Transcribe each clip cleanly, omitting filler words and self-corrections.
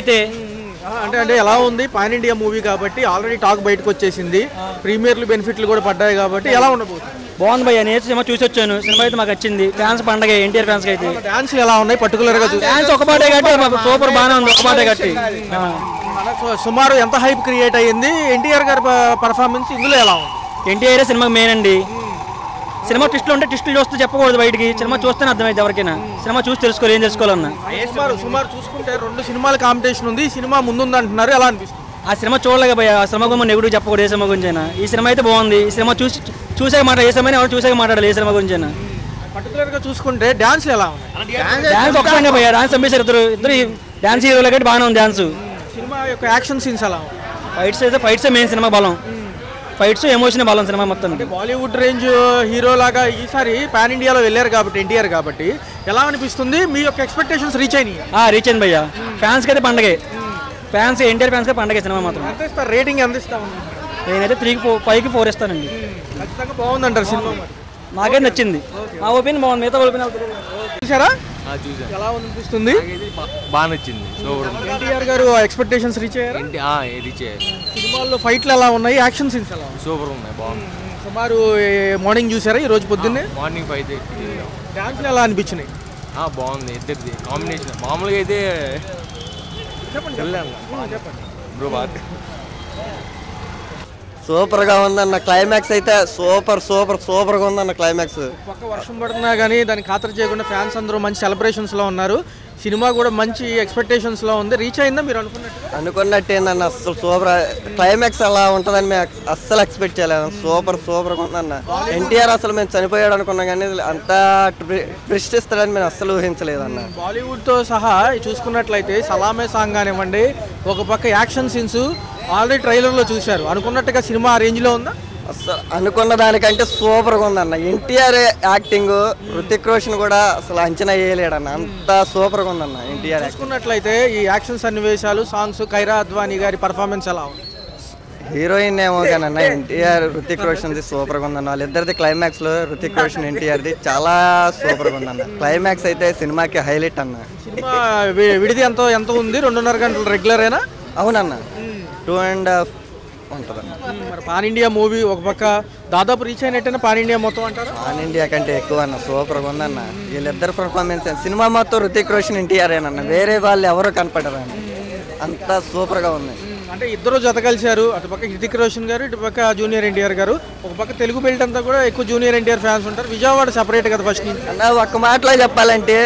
అయితే. అంటే ఎలా ఉంది పాన్ ఇండియా మూవీ కాబట్టి ఆల్రెడీ టాక్ బయటకు వచ్చేసింది, ప్రీమియర్లు బెనిఫిట్లు కూడా పడ్డాయి కాబట్టి ఎలా ఉండబోతుంది? బాగుంది భయ్య, నేను సినిమా చూసి వచ్చాను. సినిమా అయితే మాకు వచ్చింది. ఫ్యాన్స్ పండగ ఎన్టీఆర్ ఫ్యాన్స్ అయితే. డాన్స్ ఎలా ఉన్నాయి పర్టికులర్ గా? డాన్స్ ఒక పాటే కట్టి సూపర్ బాగానే ఉంది, ఒక పాటే కట్టి. సుమారు ఎంత హైప్ క్రియేట్ అయ్యింది ఎన్టీఆర్ గారి పర్ఫార్మెన్స్ ఇందులో ఎలా ఉంది? ఎన్టీఆర్ సినిమాకి మెయిన్ అండి. సినిమా ట్విస్టులు ఉంటే ట్విస్టులు చూస్తే చెప్పకూడదు బయటికి, సినిమా చూస్తేనే అర్థమైంది ఎవరికైనా. సినిమా చూసి తెలుసుకోవాలి ఏం తెలుసుకోవాలన్నా. సుమారు చూసుకుంటే 2 సినిమాల కాంపిటీషన్ ఉంది, ఈ సినిమా ముందుంది అంటున్నారు, ఎలా అనిపిస్తుంది? ఆ సినిమా చూడలేక భయ్య, ఆ సినిమా గురించి నెగిటివ్ చెప్పకూడదు ఏ సినిమా గురించి అయినా. ఈ సినిమా అయితే బాగుంది. ఈ సినిమా చూసాక మాట్లాడాలి, ఏ సినిమా ఎవరు చూసాక మాట్లాడాలి ఏ సినిమా గురించి అయినా. పర్టికులర్ గా చూసుకుంటే డాన్స్ ఎలా ఉంది? డాన్స్ ఒకసారి భయ్య, డాన్స్ చంపేశారు ఇద్దరు డాన్స్ హీరోలు కాబట్టి బాగానే ఉంది డాన్స్. సినిమా యొక్క యాక్షన్ సీన్స్ ఎలా ఉంది? ఫైట్స్ అయితే ఫైట్స్ మెయిన్ సినిమా బలం. ఫైట్స్ ఎమోషన్ బలం సినిమా మొత్తం. బాలీవుడ్ రేంజ్ హీరో లాగా ఈసారి పాన్ ఇండియాలో వెళ్ళారు కాబట్టి ఎన్టీఆర్ కాబట్టి ఎలా అనిపిస్తుంది? మీ యొక్క ఎక్స్పెక్టేషన్స్ రీచ్ అయినాయి? రీచ్ అయింది భయ్య. ఫ్యాన్స్కి అయితే పండగే, ఫ్యాన్స్ ఎన్టీఆర్ ఫ్యాన్స్కి పండగే సినిమా మాత్రం. ఎంత ఇస్తారు రేటింగ్? ఎంత ఇస్తాము? నేనైతే 3-5కి 4 ఇస్తానండి. ఖచ్చితంగా బాగుందంటారు సినిమా? నాకైతే నచ్చింది, మా ఒపీనియన్ బాగుంది. మిగతా ఒపీనియన్ చూసారా? చూసాను. ఎలా అనిపిస్తుంది? బాగా నచ్చింది. ఎన్టీఆర్ గారు ఎక్స్పెక్టేషన్స్ రీచ్ అయ్యారు? రీచ్ అయ్యారు. సినిమాల్లో ఫైట్లు ఎలా ఉన్నాయి, యాక్షన్ సీన్స్ ఎలా ఉన్నాయి? సూపర్ ఉన్నాయి, బాగుంది. సుమారు మార్నింగ్ చూసారా ఈ రోజు పొద్దున్నే? మార్నింగ్ 5 డాన్స్లు ఎలా అనిపించినాయి? బాగుంది, ఇద్దరిది కాంబినేషన్. మామూలుగా అయితే చెప్పండి. బ్రో బాగా సూపర్గా ఉందన్న. క్లైమాక్స్ అయితే సూపర్గా ఉందన్న క్లైమాక్స్. పక్క వర్షం పడుతున్నా కానీ దాన్ని ఖాతరు చేయకుండా ఫ్యాన్స్ అందరూ మంచి సెలబ్రేషన్స్లో ఉన్నారు. సినిమా కూడా మంచి ఎక్స్పెక్టేషన్స్లో ఉంది. రీచ్ అయిందా మీరు అనుకున్నట్టు ఏందన్న? అసలు సూపర్ క్లైమాక్స్ అలా ఉంటుందని మేము అస్సలు ఎక్స్పెక్ట్ చేయలేదు. సూపర్గా ఉందన్న. ఎన్టీఆర్ అసలు మేము చనిపోయాడు అనుకున్నాం కానీ అంతా ట్విస్ట్ ఇస్తాడని మేము అస్సలు ఊహించలేదన్న. బాలీవుడ్తో సహా చూసుకున్నట్లయితే సలామే సాంగ్ కానివ్వండి, ఒక పక్క యాక్షన్ సీన్స్ ఆల్రెడీ ట్రైలర్లో చూశారు. అనుకున్నట్టుగా సినిమా ఆ రేంజ్లో ఉందా? అసలు అనుకున్న దానికంటే సూపర్గా ఉందన్న. ఎన్టీఆర్ యాక్టింగ్, హృతిక్ రోషన్ కూడా అసలు అంచనా వేయలేడన్న, అంత సూపర్గా ఉందన్న ఎన్టీఆర్. చూసుకున్నట్లయితే ఈ యాక్షన్ సన్నివేశాలు, సాంగ్స్, కైరా అద్వానీ గారి పర్ఫార్మెన్స్ ఎలా ఉంది? హీరోయిన్ ఏమో కానన్న ఎన్టీఆర్ హృతిక్ రోషన్ది సూపర్గా ఉందన్న. వాళ్ళిద్దరిది క్లైమాక్స్లో హృతిక్ రోషన్ ఎన్టీఆర్ది చాలా సూపర్గా ఉందన్న. క్లైమాక్స్ అయితే సినిమాకి హైలైట్ అన్న. సినిమా విడిది ఎంత ఉంది? 2.5 గంటలు రెగ్యులరేనా? అవునన్న, 2.5 ఉంటుందన్న. మరి పాన్ ఇండియా మూవీ ఒక పక్క దాదాపు రీచ్ అయినట్టేనా పాన్ ఇండియా మొత్తం అంటారు? పాన్ ఇండియా కంటే ఎక్కువ అన్న, సూపర్గా ఉందన్న. వీళ్ళిద్దరు పర్ఫార్మెన్స్ సినిమా మొత్తం హృతిక్ రోషన్ ఎన్టీఆర్ ఏనన్న, వేరే వాళ్ళు ఎవరు కనపడరన్న, అంత సూపర్గా ఉంది. అంటే ఇద్దరు జత కలిశారు, అటు పక్క హృతిక్ రోషన్ గారు, ఇటు పక్క జూనియర్ ఎన్టీఆర్ గారు. ఒక పక్క తెలుగు బెల్ట్ అంతా కూడా ఎక్కువ జూనియర్ ఎన్టీఆర్ ఫ్యాన్స్ ఉంటారు. విజయవాడ సెపరేట్ కదా ఫస్ట్ నుంచి. అన్న ఒక్క మాటలో చెప్పాలంటే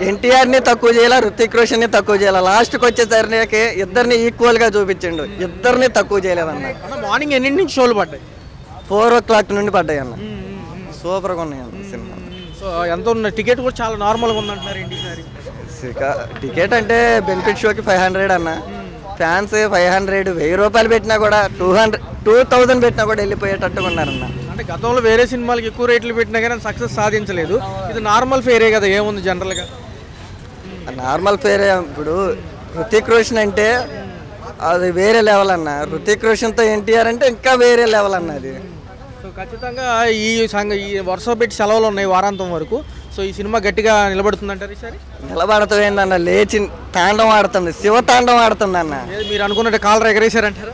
ఎన్టీఆర్ని తక్కువ చేయాలా, హృతిక్ రోషన్ని తక్కువ చేయాలా. లాస్ట్కి వచ్చేసరికి ఇద్దరిని ఈక్వల్గా చూపించిండు, ఇద్దరిని తక్కువ చేయలేదన్న. మార్నింగ్ ఎన్నింటి నుంచి షోలు పడ్డాయి? 4 o'clock నుండి పడ్డాయి అన్న. సూపర్గా ఉన్నాయి అన్న సినిమా. సో ఎంత ఉన్న టికెట్ కూడా చాలా నార్మల్గా ఉందంటున్నారు ఇంటికి. టికెట్ అంటే బెనిఫిట్ షోకి 500 అన్న. ఫ్యాన్స్ 500, 1000 రూపాయలు పెట్టినా కూడా 2000 పెట్టినా కూడా వెళ్ళిపోయేటట్టుగా ఉన్నారన్న. అంటే గతంలో వేరే సినిమాలకి ఎక్కువ రేట్లు పెట్టినా కానీ సక్సెస్ సాధించలేదు. ఇది నార్మల్ ఫేరే కదా, ఏముంది జనరల్గా నార్మల్ ఫేరే. ఇప్పుడు హృతిక్ రోషన్ అంటే అది వేరే లెవెల్ అన్న. హృతిక్ రోషన్తో ఎన్టీఆర్ అంటే ఇంకా వేరే లెవెల్ అన్న అది. సో ఖచ్చితంగా ఈ వరుస పెట్టి సెలవులు ఉన్నాయి వారాంతం వరకు. సో ఈ సినిమా గట్టిగా నిలబడుతుందంటారు ఈసారి? నిలబడుతుందన్న, లేచి తాండం ఆడుతుంది, శివ తాండం ఆడుతుంది అన్న. మీరు అనుకున్నట్టు కాలర్ ఎగరేశారంటారు?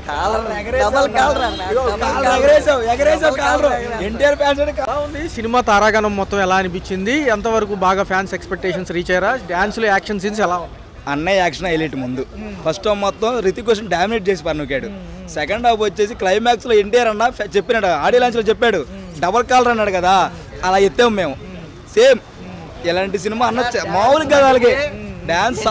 సినిమా తారాగణం మొత్తం ఎలా అనిపించింది? ఎంతవరకు బాగా ఫ్యాన్స్ ఎక్స్పెక్టేషన్స్ రీచ్ అయ్యారా? డాన్స్లు, యాక్షన్ సీన్స్ ఎలా ఉంది? అన్నయ్య యాక్షన్ హైలైట్. ముందు ఫస్ట్ హాఫ్ మొత్తం రితిక్ రోషన్ డామినేట్ చేసి పన్నుకాడు. సెకండ్ హాఫ్ వచ్చేసి క్లైమాక్స్లో ఎన్టీఆర్ అన్న చెప్పినాడు, ఆడియో లాంచ్లో చెప్పాడు, డబల్ కాలర్ అన్నాడు కదా, అలా ఎత్తాము మేము. సేమ్ ఇలాంటి సినిమా అన్న మామూలుగా కదా, అలాగే డాన్స్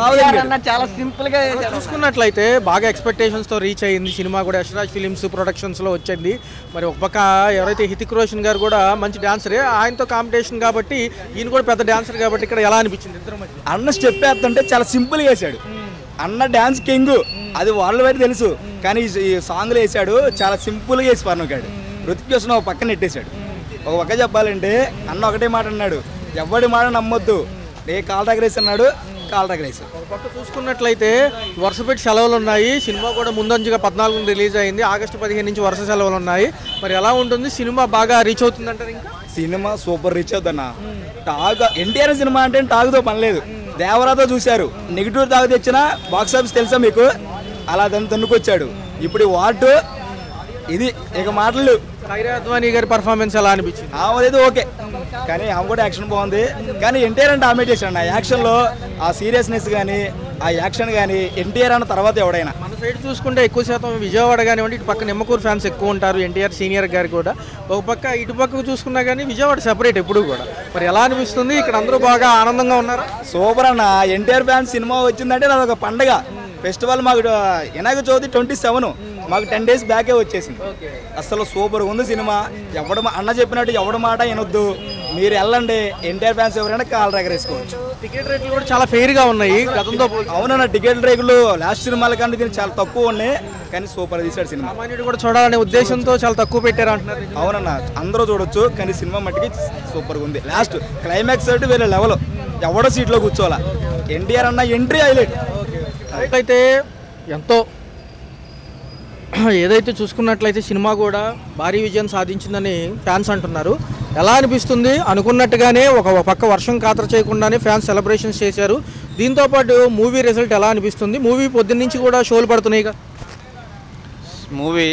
చాలా సింపుల్ గా చూసుకున్నట్లయితే బాగా ఎక్స్పెక్టేషన్స్ తో రీచ్ అయ్యింది సినిమా కూడా. యశ్రాజ్ ఫిలిమ్స్ ప్రొడక్షన్స్ లో వచ్చింది. మరి ఒక పక్క ఎవరైతే హృతిక్ రోషన్ గారు కూడా మంచి డాన్సరే, ఆయనతో కాంపిటీషన్ కాబట్టి ఈయన కూడా పెద్ద డాన్సర్ కాబట్టి ఇక్కడ ఎలా అనిపించింది ఇద్దరు మధ్య? అన్న స్టెప్ వేస్తుంటే చాలా సింపుల్ గా వేసాడు. అన్న డాన్స్ కింగ్, అది వాళ్ళ బయట తెలుసు, కానీ ఈ సాంగ్లో వేసాడు చాలా సింపుల్ గా వేసి పన్నుకాడు. హృతిక్ రోషన్ ఒక పక్కన నెట్టేశాడు. ఒక పక్క చెప్పాలంటే అన్న ఒకటే మాట అన్నాడు, ఎవడి మాట నమ్మొద్దు, కాల్ దగ్గరేసి అన్నాడు, కాల్ దగ్గరేసి. ఒక పక్క చూసుకున్నట్లయితే వరుస పెట్టి సెలవులు ఉన్నాయి. సినిమా కూడా ముందంజుగా 14 రిలీజ్ అయింది. ఆగస్టు 15 నుంచి వరుస సెలవులు ఉన్నాయి. మరి ఎలా ఉంటుంది సినిమా? బాగా రీచ్ అవుతుంది అంటారు? ఇంకా సినిమా సూపర్ రీచ్ అవుతుందన్న. టాక్ ఎన్టీఆర్ సినిమా అంటే టాక్తో పని లేదు, దేవరాతో చూశారు, నెగిటివ్ దాకా తెచ్చిన బాక్స్ ఆఫీస్ తెలుసా మీకు, అలా దాన్ని తన్నుకొచ్చాడు. ఇప్పుడు ఈ వార్డు ఇది ఇక మాటలు. ఖైరా అద్వానీ గారి పర్ఫార్మెన్స్ ఎలా అనిపించింది? ఆమెది ఓకే, కానీ ఆమె కూడా యాక్షన్ బాగుంది. కానీ ఎన్టీఆర్ అంటే ఆమె చేశాడు. ఆ యాక్షన్లో ఆ సీరియస్నెస్ కానీ ఆ యాక్షన్ కానీ ఎన్టీఆర్ అన్న తర్వాత ఎవడైనా. మన సైడ్ చూసుకుంటే ఎక్కువ శాతం విజయవాడ కానివ్వండి, ఇటు పక్క నిమ్మకూరు ఫ్యాన్స్ ఎక్కువ ఉంటారు ఎన్టీఆర్ సీనియర్ గారు కూడా. ఒక పక్క ఇటు పక్కకు చూసుకున్నా కానీ విజయవాడ సెపరేట్ ఎప్పుడు కూడా. మరి ఎలా అనిపిస్తుంది? ఇక్కడ అందరూ బాగా ఆనందంగా ఉన్నారు. సూపర్ అన్న. ఎన్టీఆర్ ఫ్యాన్స్ సినిమా వచ్చిందంటే నాది ఒక పండగ ఫెస్టివల్. మాకు వినాయక చవితి 27, మాకు 10 days బ్యాకే వచ్చేసింది. అసలు సూపర్గా ఉంది సినిమా. ఎవడ అన్న చెప్పినట్టు ఎవడ మాట వినొద్దు, మీరు వెళ్ళండి. ఎన్టీఆర్ ఫ్యాన్స్ ఎవరైనా కాల్ ఎగరేసుకోవచ్చు. టికెట్ రేట్లు కూడా చాలా ఫెయిర్గా ఉన్నాయి గతంతో. అవునన్న, టికెట్ రేట్లు లాస్ట్ సినిమాల కంటే దీనికి చాలా తక్కువ ఉన్నాయి, కానీ సూపర్ తీశాడు సినిమా. సామాన్యుడు కూడా చూడాలనే ఉద్దేశంతో చాలా తక్కువ పెట్టారు అంటున్నారు. అవునన్న, అందరూ చూడొచ్చు, కానీ సినిమా మట్టికి సూపర్గా ఉంది. లాస్ట్ క్లైమాక్స్ అంటే వేరే లెవెల్, ఎవడో సీట్లో కూర్చోవాలా. ఎన్టీఆర్ అన్న ఎంట్రీ హైలైట్. అయితే ఎంతో ఏదైతే చూసుకున్నట్లయితే సినిమా కూడా భారీ విజయం సాధించిందని ఫ్యాన్స్ అంటున్నారు. ఎలా అనిపిస్తుంది? అనుకున్నట్టుగానే ఒక పక్క వర్షం ఖాతరు చేయకుండానే ఫ్యాన్స్ సెలబ్రేషన్స్ చేశారు. దీంతోపాటు మూవీ రిజల్ట్ ఎలా అనిపిస్తుంది? మూవీ పొద్దున్న నుంచి కూడా షోలు పడుతున్నాయి కదా. మూవీ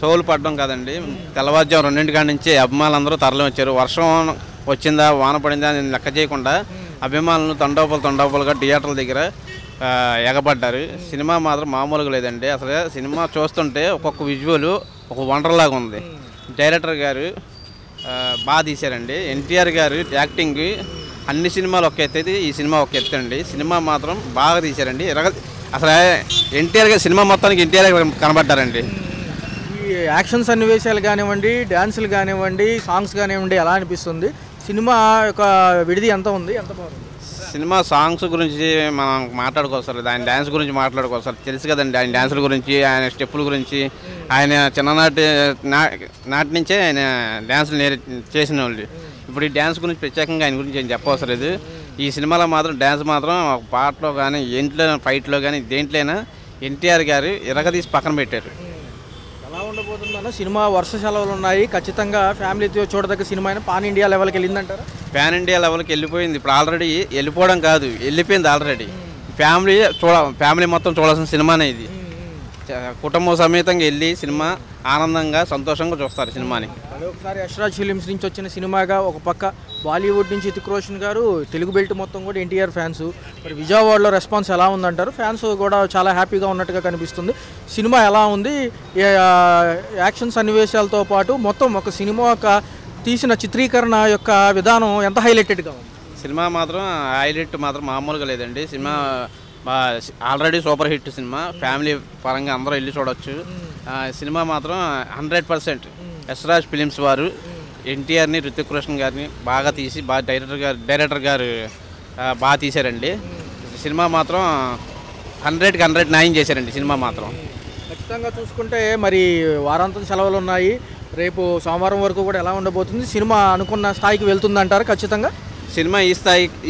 షోలు పడడం కాదండి, తెల్లవారుజాము 2 కాడి నుంచి అభిమానులందరూ తరలి వచ్చారు. వర్షం వచ్చిందా వాన పడిందా అని లెక్క చేయకుండా అభిమానులు తండోపలుగా థియేటర్ల దగ్గర ఎగబడ్డారు. సినిమా మాత్రం మామూలుగా లేదండి. అసలు సినిమా చూస్తుంటే ఒక్కొక్క విజువల్ ఒక వండర్లాగా ఉంది. డైరెక్టర్ గారు బాగా తీశారండి. ఎన్టీఆర్ గారు యాక్టింగ్ అన్ని సినిమాలు ఒక ఎత్తు అయితే ఈ సినిమా ఒక ఎత్తు అండి. సినిమా మాత్రం బాగా తీశారండి. అసలు ఎన్టీఆర్ గారు సినిమా మొత్తానికి ఎన్టీఆర్ గారు కనబడ్డారండి. ఈ యాక్షన్ సన్నివేశాలు కానివ్వండి, డ్యాన్సులు కానివ్వండి, సాంగ్స్ కానివ్వండి, ఎలా అనిపిస్తుంది? సినిమా యొక్క విడిది ఎంత ఉంది, ఎంత బాగుంది? సినిమా సాంగ్స్ గురించి మనం మాట్లాడుకోవాలి, ఆయన డ్యాన్స్ గురించి మాట్లాడుకోవాలి. తెలుసు కదండి ఆయన డ్యాన్సుల గురించి, ఆయన స్టెప్పుల గురించి. ఆయన నాటి నుంచే ఆయన డ్యాన్సులు చేసిన వాళ్ళు. ఇప్పుడు ఈ డ్యాన్స్ గురించి ప్రత్యేకంగా ఆయన గురించి ఏం చెప్పవసరం లేదు. ఈ సినిమాలో మాత్రం డ్యాన్స్ మాత్రం ఒక పాటలో కానీ ఇంట్లో ఫైట్లో కానీ దేంట్లోనైనా ఎన్టీఆర్ గారు ఇరగదీసి పక్కన పెట్టారు. ఎలా ఉండబోతుందన్న సినిమా? వర్ష సెలవులు ఉన్నాయి, ఖచ్చితంగా ఫ్యామిలీతో చూడదగ్గ సినిమా అయినా పాన్ ఇండియా లెవెల్కి వెళ్ళిందంటారా? పాన్ ఇండియా లెవెల్కి వెళ్ళిపోయింది. ఇప్పుడు ఆల్రెడీ వెళ్ళిపోవడం కాదు, వెళ్ళిపోయింది ఆల్రెడీ. ఫ్యామిలీ మొత్తం చూడాల్సిన సినిమానే ఇది. కుటుంబ సమేతంగా వెళ్ళి సినిమా ఆనందంగా సంతోషంగా చూస్తారు సినిమాని. ఒకసారి యశ్రాజ్ ఫిలిమ్స్ నుంచి వచ్చిన సినిమాగా ఒక పక్క బాలీవుడ్ నుంచి హృతిక్ రోషన్ గారు, తెలుగు బెల్ట్ మొత్తం కూడా ఎన్టీఆర్ ఫ్యాన్స్. మరి విజయవాడలో రెస్పాన్స్ ఎలా ఉందంటారు? ఫ్యాన్స్ కూడా చాలా హ్యాపీగా ఉన్నట్టుగా కనిపిస్తుంది. సినిమా ఎలా ఉంది? యాక్షన్ సన్నివేశాలతో పాటు మొత్తం ఒక సినిమా యొక్క తీసిన చిత్రీకరణ యొక్క విధానం ఎంత హైలైటెడ్గా ఉంది? సినిమా మాత్రం హైలైట్ మాత్రం మామూలుగా లేదండి. Cinema already super hit cinema, family పరంగా అందరూ వెళ్ళి చూడవచ్చు. సినిమా మాత్రం 100% యశ్రాజ్ ఫిలిమ్స్ వారు ఎన్టీఆర్ని, హృతిక్ రోషన్ గారిని బాగా తీసి డైరెక్టర్ గారు బాగా తీశారండి. సినిమా మాత్రం 100కి 100 న్యాయం చేశారండి సినిమా మాత్రం. ఖచ్చితంగా చూసుకుంటే మరి వారాంతం సెలవులు ఉన్నాయి, రేపు సోమవారం వరకు కూడా ఎలా ఉండబోతుంది? సినిమా అనుకున్న స్థాయికి వెళ్తుందంటారు ఖచ్చితంగా? సినిమా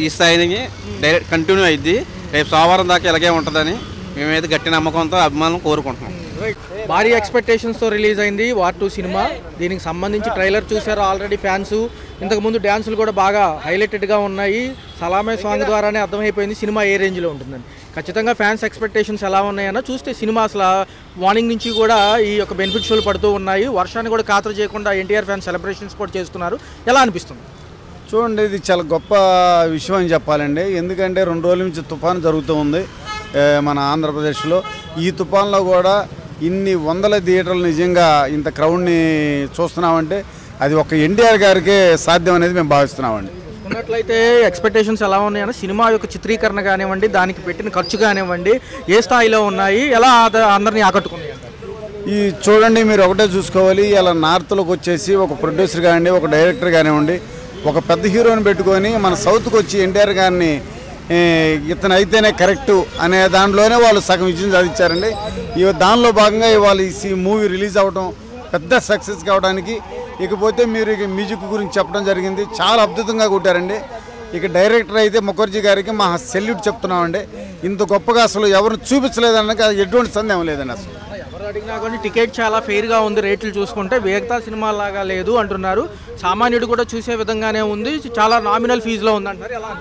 ఈ స్థాయిని డైరెక్ట్ కంటిన్యూ అయింది. రేపు సోమవారం దాకా ఇలాగే ఉంటుందని మేమైతే గట్టి నమ్మకంతో అభిమానులు కోరుకుంటున్నాం. భారీ ఎక్స్పెక్టేషన్స్తో రిలీజ్ అయింది వార్ 2 సినిమా. దీనికి సంబంధించి ట్రైలర్ చూశారు ఆల్రెడీ ఫ్యాన్స్. ఇంతకుముందు డ్యాన్సులు కూడా బాగా హైలైటెడ్గా ఉన్నాయి. సలామే సాంగ్ ద్వారానే అర్థమైపోయింది సినిమా ఏ రేంజ్లో ఉంటుందని. ఖచ్చితంగా ఫ్యాన్స్ ఎక్స్పెక్టేషన్స్ ఎలా ఉన్నాయన్నా చూస్తే సినిమా అసలు మార్నింగ్ నుంచి కూడా ఈ యొక్క బెనిఫిట్ షోలు పడుతూ ఉన్నాయి. వర్షాన్ని కూడా ఖాతరు చేయకుండా ఎన్టీఆర్ ఫ్యాన్స్ సెలబ్రేషన్స్ కూడా చేస్తున్నారు. ఎలా అనిపిస్తుంది? చూడండి, ఇది చాలా గొప్ప విషయం అని చెప్పాలండి. ఎందుకంటే 2 రోజుల నుంచి తుఫాను జరుగుతూ ఉంది మన ఆంధ్రప్రదేశ్లో. ఈ తుఫాన్లో కూడా ఇన్ని వందల థియేటర్లు నిజంగా ఇంత క్రౌడ్ని చూస్తున్నామంటే అది ఒక ఎన్టీఆర్ గారికే సాధ్యం అనేది మేము భావిస్తున్నామండి. ఉన్నట్లయితే ఎక్స్పెక్టేషన్స్ ఎలా ఉన్నాయన్న సినిమా యొక్క చిత్రీకరణ కానివ్వండి, దానికి పెట్టిన ఖర్చు కానివ్వండి, ఏ స్థాయిలో ఉన్నాయి, ఎలా అందరినీ ఆకట్టుకున్నాయి? ఈ చూడండి, మీరు ఒకటే చూసుకోవాలి. ఇలా నార్త్లోకి వచ్చేసి ఒక ప్రొడ్యూసర్ కానివ్వండి, ఒక డైరెక్టర్ కానివ్వండి, ఒక పెద్ద హీరోని పెట్టుకొని మన సౌత్కి వచ్చి ఎన్టీఆర్ గారిని ఇతను అయితేనే కరెక్టు అనే దాంట్లోనే వాళ్ళు సగం విజయం సాధించారండి. దానిలో భాగంగా ఇవాళ ఈ మూవీ రిలీజ్ అవ్వడం పెద్ద సక్సెస్ కావడానికి. ఇకపోతే మీరు ఇక మ్యూజిక్ గురించి చెప్పడం జరిగింది, చాలా అద్భుతంగా కొట్టారండి. ఇక డైరెక్టర్ అయితే ముఖర్జీ గారికి మా సెల్యూట్ చెప్తున్నామండి. ఇంత గొప్పగా అసలు ఎవరు చూపించలేదన్న ఎటువంటి సందేహం లేదండి. అసలు ఎవరు అడిగినా కానీ టికెట్ చాలా ఫెయిర్గా ఉంది. రేట్లు చూసుకుంటే వేగతా సినిమా లాగా లేదు అంటున్నారు. సామాన్యుడు కూడా చూసే విధంగానే ఉంది. చాలా నామినల్ ఫీజులో ఉంది అంటారు. ఎలా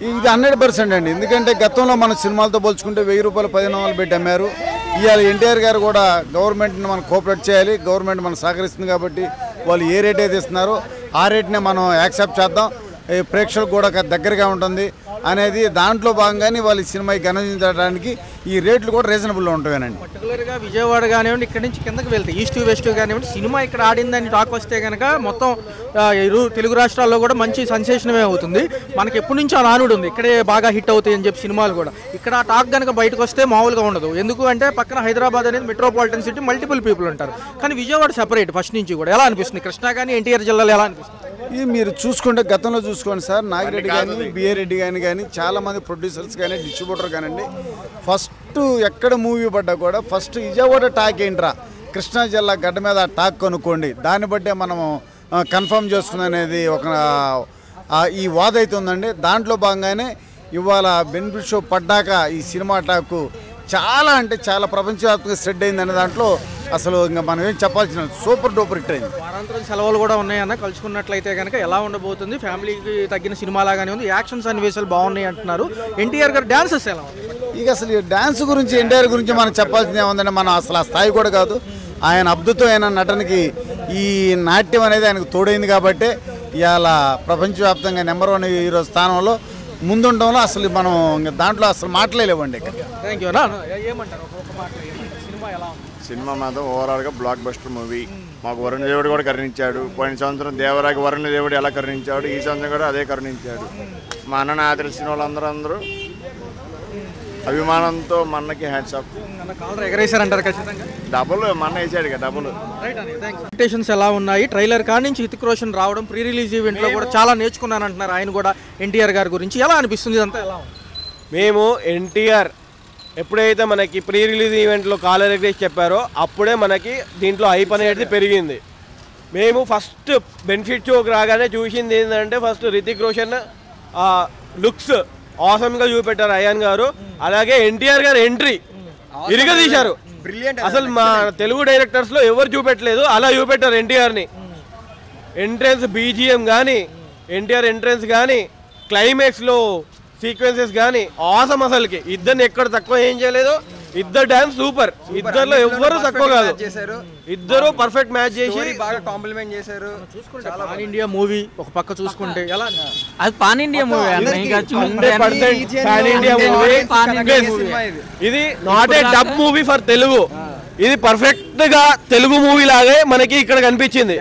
ఇది 100% అండి. ఎందుకంటే గతంలో మన సినిమాలతో పోల్చుకుంటే 1000 రూపాయలు 1500 పెట్టి అమ్మారు. ఇవాళ ఎన్టీఆర్ గారు కూడా గవర్నమెంట్ని మనం కోఆపరేట్ చేయాలి, గవర్నమెంట్ మనం సహకరిస్తుంది కాబట్టి వాళ్ళు ఏ రేట్ అయితే ఇస్తున్నారో ఆ రేట్నే మనం యాక్సెప్ట్ చేద్దాం, ప్రేక్షకులకు కూడా దగ్గరగా ఉంటుంది అనేది దాంట్లో భాగంగానే వాళ్ళు ఈ సినిమాకి గణించడానికి ఈ రేట్లు కూడా రీజనబుల్లో ఉంటాయనండి. పర్టికులర్గా విజయవాడ కానివ్వండి, ఇక్కడ నుంచి కిందకి వెళ్తే ఈస్ట్ వెస్ట్ కానివ్వండి, సినిమా ఇక్కడ ఆడిందని టాక్ వస్తే కనుక మొత్తం తెలుగు రాష్ట్రాల్లో కూడా మంచి సెన్సేషనమే అవుతుంది. మనకి ఎప్పటి నుంచి ఆ నానుడు ఉంది, ఇక్కడే బాగా హిట్ అవుతాయి అని చెప్పి సినిమాలు కూడా. ఇక్కడ ఆ టాక్ కనుక బయటకు వస్తే మామూలుగా ఉండదు. ఎందుకు అంటే పక్కన హైదరాబాద్ అనేది మెట్రోపాలిటన్ సిటీ, మల్టిపుల్ పీపుల్ ఉంటారు. కానీ విజయవాడ సెపరేట్ ఫస్ట్ నుంచి కూడా. ఎలా అనిపిస్తుంది కృష్ణా కానీ ఎన్టీఆర్ జిల్లాలో ఎలా అనిపిస్తుంది? ఇది మీరు చూసుకుంటే గతంలో చూసుకోండి సార్, నాగిరెడ్డి కానీ బిఏ రెడ్డి కానీ చాలామంది ప్రొడ్యూసర్స్ కానీ డిస్ట్రిబ్యూటర్ కానివ్వండి, ఫస్ట్ ఎక్కడ మూవీ పడ్డా కూడా ఫస్ట్ విజయవాడ టాక్ ఏంట్రా, కృష్ణా జిల్లా గడ్డ మీద ఆ టాక్ కొనుక్కోండి, దాన్ని బట్టే మనము కన్ఫర్మ్ చేసుకుంది అనేది ఒక ఈ వాద అయితే ఉందండి. దాంట్లో భాగంగానే ఇవాళ బెనిఫిట్ షో పడ్డాక ఈ సినిమా టాకు చాలా అంటే చాలా ప్రపంచవ్యాప్తంగా స్ప్రెడ్ అయింది అనే దాంట్లో అసలు ఇంకా మనం ఏం చెప్పాల్సిన సూపర్ డూపర్ హిట్ అయింది. వారాంతరం సెలవులు కూడా ఉన్నాయన్న, కలుసుకున్నట్లయితే కనుక ఎలా ఉండబోతుంది? ఫ్యామిలీకి తగ్గిన సినిమా లాగానే ఉంది, యాక్షన్ సన్నివేశాలు బాగున్నాయి అంటున్నారు. ఎన్టీఆర్ గారు డాన్సెస్ ఎలా ఉంది? ఇక అసలు ఈ డ్యాన్స్ గురించి ఎన్టీఆర్ గురించి మనం చెప్పాల్సింది ఏముందంటే, మనం అసలు ఆ స్థాయి కూడా కాదు. ఆయన అద్భుతమైన నటనకి ఈ నాట్యం అనేది ఆయనకు తోడైంది కాబట్టి ఇవాళ ప్రపంచవ్యాప్తంగా నెంబర్ 1 హీరో స్థానంలో ముందుండడంలో అసలు మనం ఇంకా దాంట్లో అసలు మాట్లాడలేవండి. ఇక్కడ థ్యాంక్ యూ. ఏమంటారు ఒక మాట, సినిమా ఎలా ఉంది? సినిమా మాత్రం ఓవరాల్గా బ్లాక్ బస్టర్ మూవీ. మాకు వరుణ దేవుడు కూడా కరుణించాడు. పోయిన సంవత్సరం దేవరాకి వరుణ దేవుడు ఎలా కరుణించాడు, ఈ సంవత్సరం కూడా అదే కరుణించాడు. మా అన్నను ఆదరించిన వాళ్ళందరూ అభిమానంతో మన్నకి హ్యాండ్స్ అప్. కాలర్ ఎగరేశారంటారు ఖచ్చితంగా. డబుల్ మన్న వేసాడు కదా, డబుల్. ఎక్స్పెక్టేషన్స్ ఎలా ఉన్నాయి? ట్రైలర్ కాడి నుంచి హితిక్ రోషన్ రావడం, ప్రీ రిలీజ్ ఈవెంట్లో కూడా చాలా నేర్చుకున్నాను అంటున్నారు ఆయన కూడా ఎన్టీఆర్ గారి గురించి. ఎలా అనిపిస్తుంది ఇదంతా? ఎలా ఉంది? మేము ఎన్టీఆర్ ఎప్పుడైతే మనకి ప్రీ రిలీజ్ ఈవెంట్లో కాలర్ ఎగరేసి చెప్పారో అప్పుడే మనకి దీంట్లో హైప్ అనేది పెరిగింది. మేము ఫస్ట్ బెనిఫిట్ షోకి రాగానే చూసింది ఏంటంటే, ఫస్ట్ రితిక్ రోషన్ లుక్స్ ఆసమ్గా చూపెట్టారు అయాన్ గారు. అలాగే ఎన్టీఆర్ గారు ఎంట్రీ ఇరగదీశారు. అసలు మా తెలుగు డైరెక్టర్స్లో ఎవరు చూపెట్టలేదు, అలా చూపెట్టారు ఎన్టీఆర్ని. ఎంట్రెన్స్ బీజిఎం కానీ, ఎన్టీఆర్ ఎంట్రెన్స్ కానీ, క్లైమాక్స్లో సీక్వెన్సెస్ కానీ ఆసమ్. అసలుకి ఇద్దరిని ఎక్కడ తక్కువ ఏం చేయలేదు. ఇద్దరు డాన్స్ సూపర్, ఇద్దరులో ఎవ్వరు తక్కువ కాదు, ఇద్దరు పర్ఫెక్ట్ మ్యాచ్ చేసి బాగా కాంప్లిమెంట్ చేశారు. పాన్ ఇండియా మూవీ ఒక పక్క చూసుకుంటే ఎలా? అది pan India movie, 100% pan India movie. ఇది not a dub movie for Telugu, ఇది పర్ఫెక్ట్ గా తెలుగు మూవీ లాగే మనకి ఇక్కడ కనిపించింది.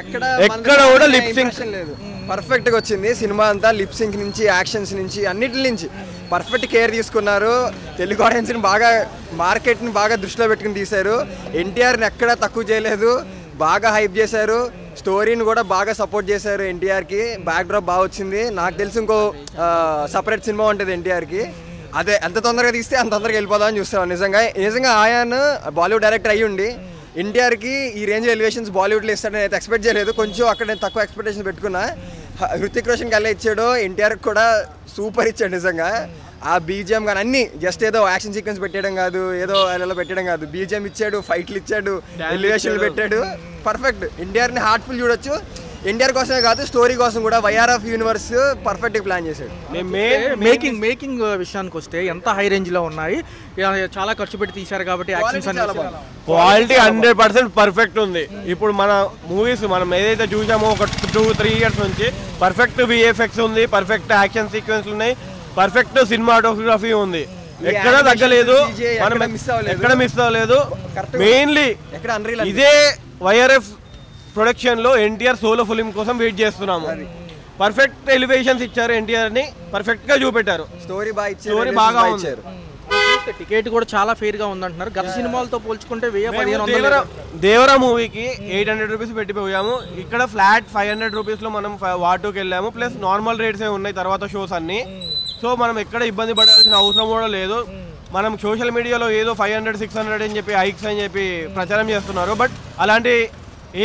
ఎక్కడ కూడా లిప్ సింక్ లేదు, పర్ఫెక్ట్గా వచ్చింది సినిమా అంతా. లిప్ సింక్ నుంచి, యాక్షన్స్ నుంచి, అన్నిటి నుంచి పర్ఫెక్ట్ కేర్ తీసుకున్నారు. తెలుగు ఆడియన్స్ని బాగా, మార్కెట్ని బాగా దృష్టిలో పెట్టుకుని తీశారు. ఎన్టీఆర్ని ఎక్కడా తక్కువ చేయలేదు, బాగా హైప్ చేశారు. స్టోరీని కూడా బాగా సపోర్ట్ చేశారు ఎన్టీఆర్కి. బ్యాక్ డ్రాప్ బాగా వచ్చింది. నాకు తెలిసి ఇంకో సపరేట్ సినిమా ఉంటుంది ఎన్టీఆర్కి. అదే ఎంత తొందరగా తీస్తే అంత తొందరగా వెళ్ళిపోదామని చూస్తాను. నిజంగా ఆయన బాలీవుడ్ డైరెక్టర్ అయ్యి ఉండి ఎన్టీఆర్కి ఈ రేంజ్ ఎలివేషన్స్ బాలీవుడ్లో ఇస్తాడని అయితే ఎక్స్పెక్ట్ చేయలేదు. కొంచెం అక్కడ నేను తక్కువ ఎక్స్పెక్టేషన్ పెట్టుకున్నా. హృతిక్ రోషన్కి ఎలా ఇచ్చాడో ఎన్టీఆర్కి కూడా సూపర్ ఇచ్చాడు నిజంగా. ఆ బీజిఎం కానీ అన్నీ జస్ట్ ఏదో యాక్షన్ సీక్వెన్స్ పెట్టడం కాదు, ఏదో అలా పెట్టడం కాదు, బీజిఎం ఇచ్చాడు, ఫైట్లు ఇచ్చాడు, ఎలివేషన్లు పెట్టాడు. పర్ఫెక్ట్. ఎన్టీఆర్ని హార్ట్ఫుల్ చూడొచ్చు. ఎన్టీఆర్ కోసమే కాదు, స్టోరీ కోసం కూడా వైఆర్ ఆఫ్ యూనివర్స్ పర్ఫెక్ట్గా ప్లాన్ చేశాడు. మేకింగ్ విషయానికి వస్తే ఎంత హై రేంజ్లో ఉన్నాయి, చాలా ఖర్చు పెట్టి తీశారు కాబట్టి క్వాలిటీ 100% పర్ఫెక్ట్ ఉంది. ఇప్పుడు మన మూవీస్ మనం ఏదైతే చూసామో ఒక 2-3 ఇయర్స్ నుంచి పర్ఫెక్ట్ విఎఫ్ఎక్స్ ఉంది, పర్ఫెక్ట్ యాక్షన్ సీక్వెన్స్ ఉన్నాయి, పర్ఫెక్ట్ సినిమాటోగ్రఫీ ఉంది. ఎక్కడ తగ్గలేదు, మనం ఎక్కడ మిస్ అవ్వలేదు. మెయిన్లీ ఇదే వైఆర్ఎఫ్ ప్రొడక్షన్ లో ఎన్టీఆర్ సోలో ఫిలిం కోసం వెయిట్ చేస్తున్నాము. పర్ఫెక్ట్ ఎలివేషన్స్ ఇచ్చారు, ఎన్టీఆర్ ని పర్ఫెక్ట్ గా చూపెట్టారు. స్టోరీ బాగా ఇచ్చారు. టికెట్ కూడా చాలా ఫెయిర్ గా ఉందంటున్నారు. గత సినిమాలతో పోల్చుకుంటే దేవరా మూవీకి 800 రూపీస్ పెట్టి పోయాము. ఇక్కడ ఫ్లాట్ 500 రూపీస్ లో మనం వాటూకి వెళ్ళాము. ప్లస్ నార్మల్ రేట్స్ ఉన్నాయి తర్వాత షోస్ అన్ని. సో మనం ఎక్కడ ఇబ్బంది పడాల్సిన అవసరం కూడా లేదు. మనం సోషల్ మీడియాలో ఏదో 500-600 అని చెప్పి హైక్స్ అని చెప్పి ప్రచారం చేస్తున్నారు. బట్ అలాంటి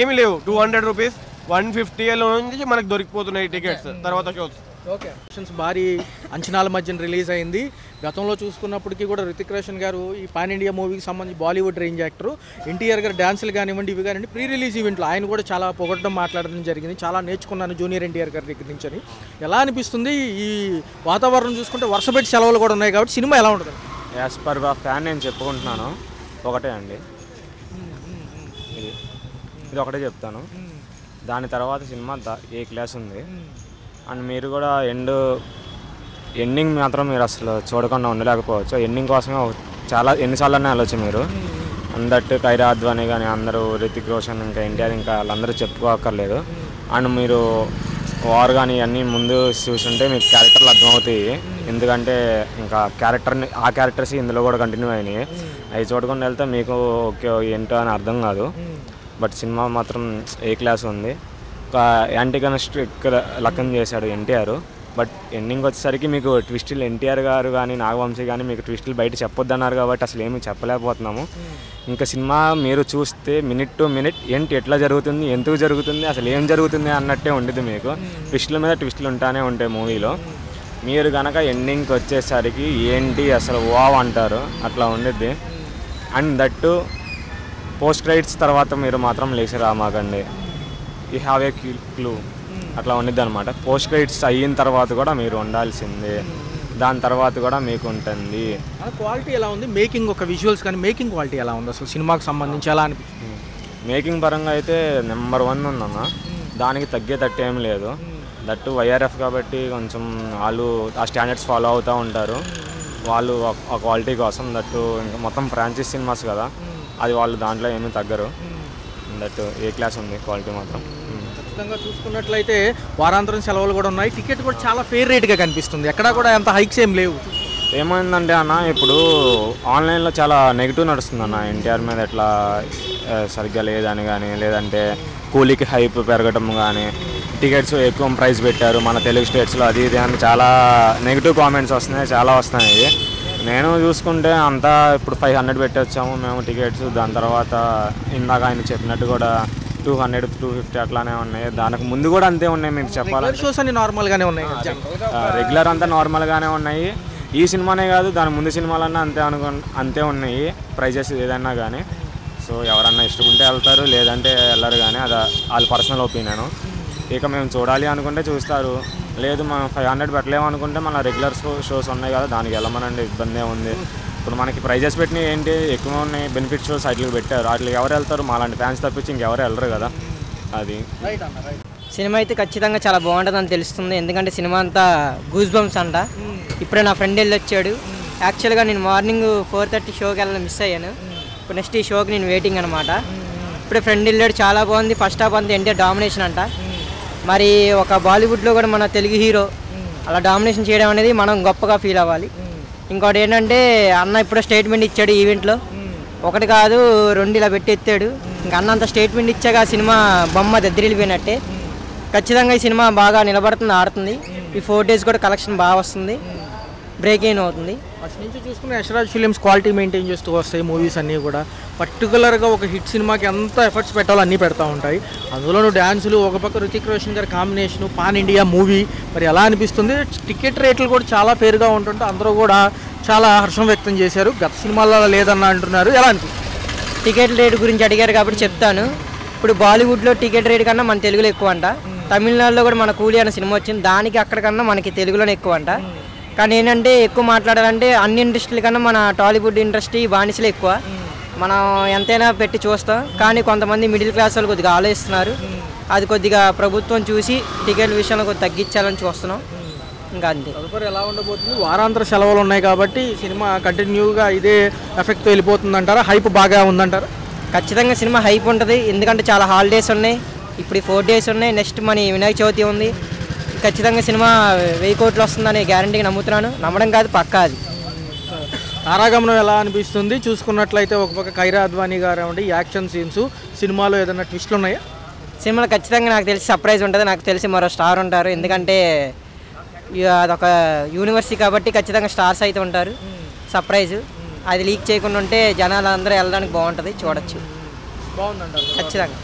ఏమీ లేవు. 200 రూపీస్ 150 నుంచి మనకు దొరికిపోతున్నాయి టికెట్స్ తర్వాత షోస్. ఓకే, భారీ అంచనాల మధ్యన రిలీజ్ అయింది. గతంలో చూసుకున్నప్పటికీ కూడా రితిక్ రోషన్ గారు ఈ పాన్ ఇండియా మూవీకి సంబంధించి బాలీవుడ్ రేంజ్ యాక్టర్. ఎన్టీఆర్ గారు డ్యాన్సులు కానివ్వండి, ఇవి కానివ్వండి, ప్రీ రిలీజ్ ఈవెంట్లో ఆయన కూడా చాలా పొగడడం మాట్లాడడం జరిగింది. చాలా నేర్చుకున్నాను జూనియర్ ఎన్టీఆర్ గారి దగ్గర నుంచి అని. ఎలా అనిపిస్తుంది? ఈ వాతావరణం చూసుకుంటే వర్షపెట్టి సెలవులు కూడా ఉన్నాయి కాబట్టి సినిమా ఎలా ఉంటుంది? యాజ్ పర్ ఫ్యాన్ నేను చెప్పుకుంటున్నాను ఒకటే అండి, ఇది ఒకటే చెప్తాను. దాని తర్వాత సినిమా ఏ క్లాస్ ఉంది. అండ్ మీరు కూడా ఎండింగ్ మాత్రం మీరు అసలు చూడకుండా ఉండలేకపోవచ్చు. ఎండింగ్ కోసమే చాలా ఎన్నిసార్లు వెళ్ళొచ్చు మీరు. అందట్టు కైరా అద్వానీ కానీ అందరూ, రితిక్ రోషన్, ఇంకా ఎన్టీఆర్, ఇంకా వాళ్ళందరూ చెప్పుకోక్కర్లేదు. అండ్ మీరు వార్ కానీ ఇవన్నీ ముందు చూసుంటే మీకు క్యారెక్టర్లు అర్థమవుతాయి. ఎందుకంటే ఇంకా ఆ క్యారెక్టర్స్ ఇందులో కూడా కంటిన్యూ అయినాయి. అవి చూడకుండా వెళ్తే మీకు ఓకే ఏంటో అని అర్థం కాదు. బట్ సినిమా మాత్రం ఏ క్లాస్ ఉంది. ఒక యాంటీగనిస్టిక్ లక్కన్ చేశాడు ఎన్టీఆర్. బట్ ఎండింగ్ వచ్చేసరికి మీకు ట్విస్టులు ఎన్టీఆర్ గారు కానీ నాగవంశీ కానీ మీకు ట్విస్టులు బయట చెప్పొద్దన్నారు కాబట్టి అసలు ఏమీ చెప్పలేకపోతున్నాము. ఇంకా సినిమా మీరు చూస్తే మినిట్ టు మినిట్ ఏంటి ఎట్లా జరుగుతుంది, ఎందుకు జరుగుతుంది, అసలు ఏం జరుగుతుంది అన్నట్టే ఉండేది. మీకు ట్విస్టుల మీద ట్విస్టులు ఉంటానే ఉంటాయి మూవీలో. మీరు కనుక ఎండింగ్కి వచ్చేసరికి ఏంటి అసలు వావ్ అంటారు, అట్లా ఉండిద్ది. అండ్ దట్టు పోస్ట్ క్రెడిట్స్ తర్వాత మీరు మాత్రం లేచి రామాకండి. యూ హ్యావ్ ఏ క్లూ అట్లా ఉండిద్ది అనమాట. పోస్ట్ క్రెడిట్స్ అయిన తర్వాత కూడా మీరు ఉండాల్సిందే, దాని తర్వాత కూడా మీకు ఉంటుంది. క్వాలిటీ ఎలా ఉంది? మేకింగ్ ఒక విజువల్స్ కానీ మేకింగ్ క్వాలిటీ ఎలా ఉంది అసలు సినిమాకి సంబంధించి ఎలా అనిపిస్తుంది? మేకింగ్ పరంగా అయితే నెంబర్ 1 ఉందన్న, దానికి తగ్గేటట్టు ఏం లేదు. దట్టు వైఆర్ఎఫ్ కాబట్టి కొంచెం వాళ్ళు ఆ స్టాండర్డ్స్ ఫాలో అవుతూ ఉంటారు వాళ్ళు ఆ క్వాలిటీ కోసం. దట్టు ఇంకా మొత్తం ఫ్రాంచైజ్ సినిమాస్ కదా, అది వాళ్ళు దాంట్లో ఏమీ తగ్గరు. దట్టు ఏ క్లాస్ ఉంది క్వాలిటీ మాత్రం. ఖచ్చితంగా చూసుకున్నట్లయితే వారాంతరం సెలవులు కూడా ఉన్నాయి. టికెట్ కూడా చాలా ఫెయిర్ రేట్గా కనిపిస్తుంది. ఎక్కడా కూడా అంత హైక్స్ ఏం లేవు. ఏమైందంటే అన్న, ఇప్పుడు ఆన్లైన్లో చాలా నెగిటివ్ నడుస్తుంది అన్న. ఎన్టీఆర్ మీద ఎట్లా సరిగ్గా లేదని కానీ, లేదంటే కూలీకి హైప్ పెరగడం కానీ, టికెట్స్ ఎక్కువ ప్రైస్ పెట్టారు మన తెలుగు స్టేట్స్లో, అది ఇది అని చాలా నెగిటివ్ కామెంట్స్ వస్తున్నాయి, చాలా వస్తున్నాయి. నేను చూసుకుంటే అంతా ఇప్పుడు 500 పెట్టి వచ్చాము మేము టికెట్స్. దాని తర్వాత ఇందాక ఆయన చెప్పినట్టు కూడా 200, 250 అట్లానే ఉన్నాయి. దానికి ముందు కూడా అంతే ఉన్నాయి. మీకు చెప్పాలంటే షోస్ అన్ని నార్మల్గానే ఉన్నాయి, రెగ్యులర్ అంతా నార్మల్గానే ఉన్నాయి. ఈ సినిమానే కాదు, దాని ముందు సినిమాలన్నా అంతే ఉన్నాయి ప్రైజెస్ ఏదన్నా కానీ. సో ఎవరన్నా ఇష్టం ఉంటే వెళ్తారు, లేదంటే వెళ్ళరు. కానీ అది వాళ్ళ పర్సనల్ ఒపీనియన్. ఇక మేము చూడాలి అనుకుంటే చూస్తారు, లేదు మనం 500 పెట్టలేము అనుకుంటే మన రెగ్యులర్ షోస్ ఉన్నాయి కదా, దానికి వెళ్ళమనండి, ఇబ్బంది ఉంది. ఇప్పుడు మనకి ప్రైజెస్ పెట్టినవి ఏంటి ఎక్కువ ఉన్నాయి, బెనిఫిట్ షోస్ వాటికి పెట్టారు, వాటికి ఎవరు వెళ్తారు? మాలాంటి ఫ్యాన్స్ తప్పించి ఇంకెవరు వెళ్ళరు కదా. అది సినిమా అయితే ఖచ్చితంగా చాలా బాగుంటుందని తెలుస్తుంది. ఎందుకంటే సినిమా అంతా గూస్ బంప్స్ అంట. ఇప్పుడే నా ఫ్రెండ్ వెళ్ళి వచ్చాడు. యాక్చువల్గా నేను మార్నింగ్ 4:30 షోకి వెళ్ళాలని మిస్ అయ్యాను. ఇప్పుడు నెక్స్ట్ ఈ షోకి నేను వెయిటింగ్ అనమాట. ఇప్పుడే ఫ్రెండ్ వెళ్ళాడు, చాలా బాగుంది. ఫస్ట్ హాఫ్ అంతా ఎన్టీఆర్ డామినేషన్ అంట. మరి ఒక బాలీవుడ్లో కూడా మన తెలుగు హీరో అలా డామినేషన్ చేయడం అనేది మనం గొప్పగా ఫీల్ అవ్వాలి. ఇంకోటి ఏంటంటే అన్న ఇప్పుడు స్టేట్మెంట్ ఇచ్చాడు ఈవెంట్లో, ఒకటి కాదు 2 ఇలా పెట్టి ఎత్తాడు. ఇంకా అన్న అంత స్టేట్మెంట్ ఇచ్చాక ఆ సినిమా బొమ్మ దద్దరిల్లిపోయినట్టే. ఖచ్చితంగా ఈ సినిమా బాగా నిలబడుతుంది, ఆడుతుంది. ఈ 4 days కూడా కలెక్షన్ బాగా వస్తుంది, బ్రేక్ ఇన్ అవుతుంది. ఫస్ట్ నుంచి చూసుకున్న యశ్రాజ్ ఫిలిమ్స్ క్వాలిటీ మెయింటైన్ చేస్తూ వస్తాయి మూవీస్ అన్నీ కూడా. పర్టికులర్గా ఒక హిట్ సినిమాకి ఎంత ఎఫర్ట్స్ పెట్టాలో అన్నీ పెడతా ఉంటాయి. అందులోనూ డ్యాన్సులు, ఒక పక్క రితిక్ రోషన్ గారి కాంబినేషను, పాన్ ఇండియా మూవీ. మరి ఎలా అనిపిస్తుంది? టికెట్ రేట్లు కూడా చాలా ఫేర్గా ఉంటుంటే అందరూ కూడా చాలా హర్షం వ్యక్తం చేశారు. గత సినిమాలలో లేదన్న అంటున్నారు. ఎలా అనిపిస్తుంది? టికెట్ రేట్ గురించి అడిగారు కాబట్టి చెప్తాను. ఇప్పుడు బాలీవుడ్లో టికెట్ రేట్ కన్నా మన తెలుగులో ఎక్కువ అంట. తమిళనాడులో కూడా మన కూలీ అనే సినిమా వచ్చింది, దానికి అక్కడికన్నా మనకి తెలుగులోనే ఎక్కువ అంట. కానీ ఏంటంటే ఎక్కువ మాట్లాడాలంటే అన్ని ఇండస్ట్రీల కన్నా మన టాలీవుడ్ ఇండస్ట్రీ బానిసలే ఎక్కువ. మనం ఎంతైనా పెట్టి చూస్తాం, కానీ కొంతమంది మిడిల్ క్లాస్ వాళ్ళు కొద్దిగా ఆలోచిస్తున్నారు. అది కొద్దిగా ప్రభుత్వం చూసి టికెట్ విషయంలో కొద్దిగా తగ్గించాలని చూస్తున్నాం. ఇంకా అంతే. తదుపరి ఎలా ఉండబోతుంది? వారాంతర సెలవులు ఉన్నాయి కాబట్టి సినిమా కంటిన్యూగా ఇదే ఎఫెక్ట్తో వెళ్ళిపోతుంది అంటారా? హైప్ బాగా ఉందంటారా? ఖచ్చితంగా సినిమా హైప్ ఉంటుంది. ఎందుకంటే చాలా హాలిడేస్ ఉన్నాయి. ఇప్పుడు 4 days ఉన్నాయి. నెక్స్ట్ మన వినాయక చవితి ఉంది. ఖచ్చితంగా సినిమా 1000 కోట్లు వస్తుందని గ్యారంటీగా నమ్ముతున్నాను. నమ్మడం కాదు, పక్కా. అది తారాగమనం ఎలా అనిపిస్తుంది? చూసుకున్నట్లయితే ఒక పక్క కైరా అద్వానీ గారు ఉండి యాక్షన్ సీన్స్, సినిమాలో ఏదైనా ట్విస్ట్లు ఉన్నాయా? సినిమాలో ఖచ్చితంగా నాకు తెలిసి సర్ప్రైజ్ ఉంటుంది. నాకు తెలిసి మరో స్టార్ ఉంటారు. ఎందుకంటే అదొక యూనివర్సిటీ కాబట్టి ఖచ్చితంగా స్టార్స్ అయితే ఉంటారు. సర్ప్రైజ్ అది లీక్ చేయకుండా ఉంటే జనాలు అందరూ వెళ్ళడానికి బాగుంటుంది, చూడొచ్చు. బాగుందంటారు ఖచ్చితంగా.